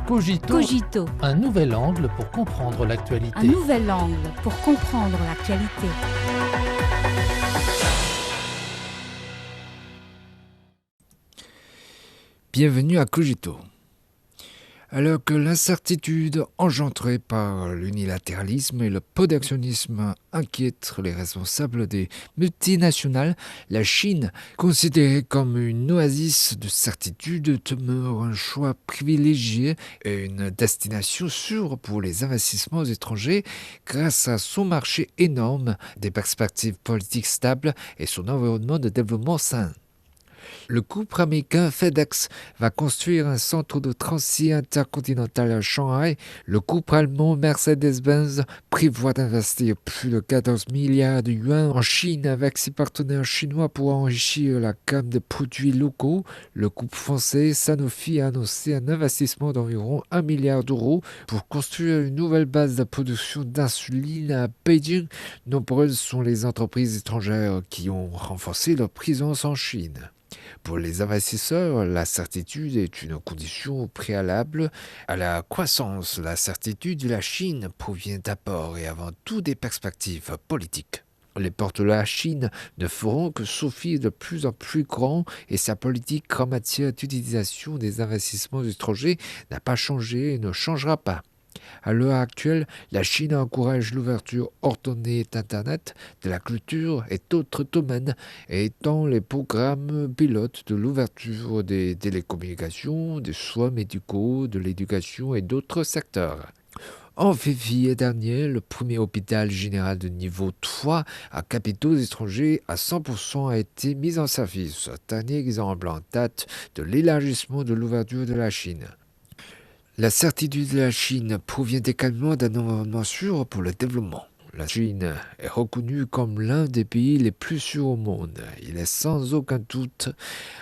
Cogito, Cogito, un nouvel angle pour comprendre l'actualité. un nouvel angle pour comprendre l'actualité. Bienvenue à Cogito. Alors que l'incertitude engendrée par l'unilatéralisme et le protectionnisme inquiète les responsables des multinationales, la Chine, considérée comme une oasis de certitude, demeure un choix privilégié et une destination sûre pour les investissements étrangers grâce à son marché énorme, des perspectives politiques stables et son environnement de développement sain. Le couple américain FedEx va construire un centre de transit intercontinental à Shanghai. Le couple allemand Mercedes-Benz prévoit d'investir plus de 14 milliards de yuans en Chine avec ses partenaires chinois pour enrichir la gamme de produits locaux. Le couple français Sanofi a annoncé un investissement d'environ 1 milliard d'euros pour construire une nouvelle base de production d'insuline à Beijing. Nombreuses sont les entreprises étrangères qui ont renforcé leur présence en Chine. Pour les investisseurs, la certitude est une condition préalable à la croissance. La certitude de la Chine provient d'abord et avant tout des perspectives politiques. Les portes de la Chine ne feront que s'offrir de plus en plus grand et sa politique en matière d'utilisation des investissements étrangers n'a pas changé et ne changera pas. À l'heure actuelle, la Chine encourage l'ouverture ordonnée d'Internet, de la culture et d'autres domaines, et étend les programmes pilotes de l'ouverture des télécommunications, des soins médicaux, de l'éducation et d'autres secteurs. En février dernier, le premier hôpital général de niveau 3 à capitaux étrangers à 100% a été mis en service. C'est un exemple en date de l'élargissement de l'ouverture de la Chine. La certitude de la Chine provient également d'un environnement sûr pour le développement. La Chine est reconnue comme l'un des pays les plus sûrs au monde. Il est sans aucun doute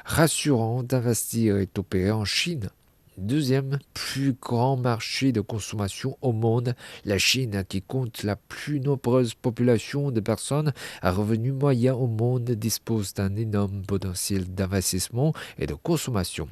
rassurant d'investir et d'opérer en Chine. Deuxième plus grand marché de consommation au monde, la Chine, qui compte la plus nombreuse population de personnes à revenu moyen au monde, dispose d'un énorme potentiel d'investissement et de consommation.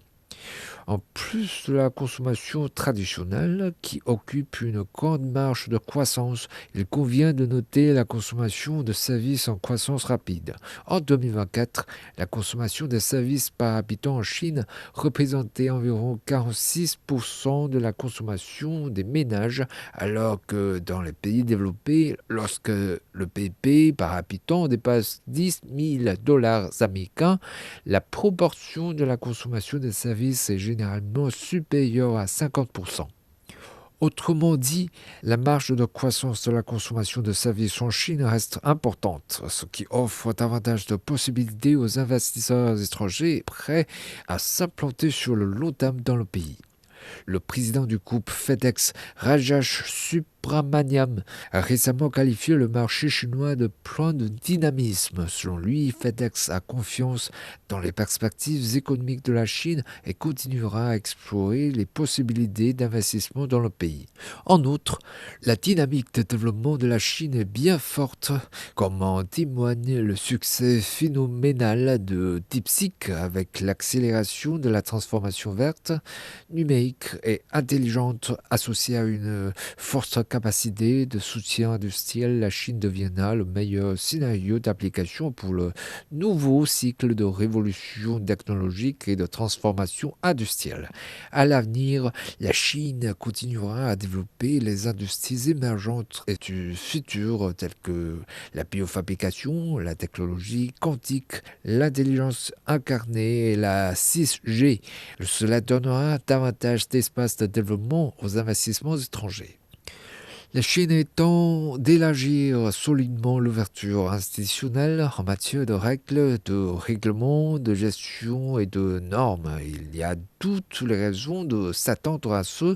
En plus de la consommation traditionnelle qui occupe une grande marge de croissance, il convient de noter la consommation de services en croissance rapide. En 2024, la consommation de services par habitant en Chine représentait environ 46% de la consommation des ménages, alors que dans les pays développés, lorsque le PIB par habitant dépasse 10 000 dollars américains, la proportion de la consommation de services est généralement supérieure à 50%. Autrement dit, la marge de croissance de la consommation de services en Chine reste importante, ce qui offre davantage de possibilités aux investisseurs étrangers prêts à s'implanter sur le long terme dans le pays. Le président du groupe FedEx, Rajesh Subramaniam, a récemment qualifié le marché chinois de plein de dynamisme. Selon lui, FedEx a confiance dans les perspectives économiques de la Chine et continuera à explorer les possibilités d'investissement dans le pays. En outre, la dynamique de développement de la Chine est bien forte, comme en témoigne le succès phénoménal de DeepSeek avec l'accélération de la transformation verte, numérique et intelligente associée à une forte capacité de soutien industriel. La Chine deviendra le meilleur scénario d'application pour le nouveau cycle de révolution technologique et de transformation industrielle. À l'avenir, la Chine continuera à développer les industries émergentes et du futur telles que la biofabrication, la technologie quantique, l'intelligence incarnée et la 6G. Cela donnera davantage d'espace de développement aux investissements étrangers. La Chine étant d'élargir solidement l'ouverture institutionnelle en matière de règles, de règlements, de gestion et de normes. Il y a toutes les raisons de s'attendre à ce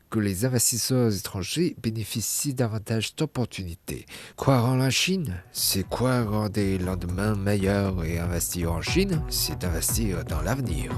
que les investisseurs étrangers bénéficient davantage d'opportunités. Croire en la Chine, c'est croire en des lendemains meilleurs et investir en Chine, c'est investir dans l'avenir.